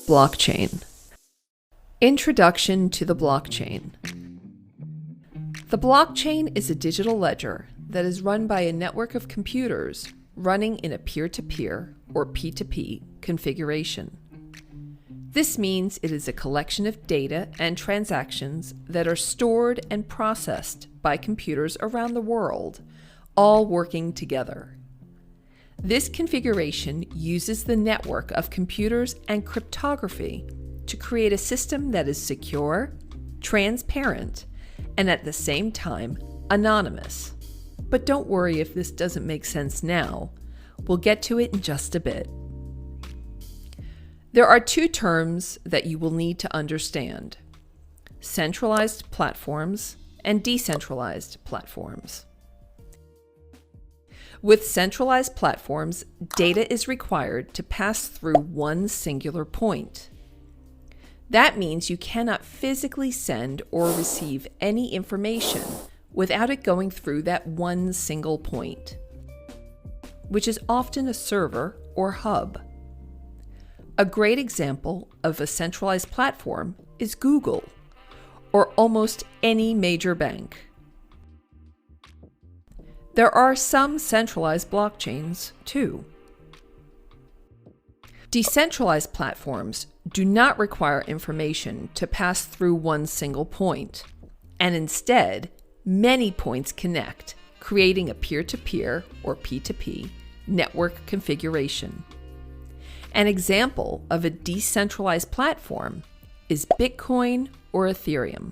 Blockchain. Introduction to the blockchain. The blockchain is a digital ledger that is run by a network of computers running in a peer-to-peer or P2P configuration. This means it is a collection of data and transactions that are stored and processed by computers around the world, all working together. This configuration uses the network of computers and cryptography to create a system that is secure, transparent, and at the same time anonymous. But don't worry if this doesn't make sense now. We'll get to it in just a bit. There are two terms that you will need to understand: centralized platforms and decentralized platforms. With centralized platforms, data is required to pass through one singular point. That means you cannot physically send or receive any information without it going through that one single point, which is often a server or hub. A great example of a centralized platform is Google, or almost any major bank. There are some centralized blockchains, too. Decentralized platforms do not require information to pass through one single point, and instead, many points connect, creating a peer-to-peer or P2P network configuration. An example of a decentralized platform is Bitcoin or Ethereum.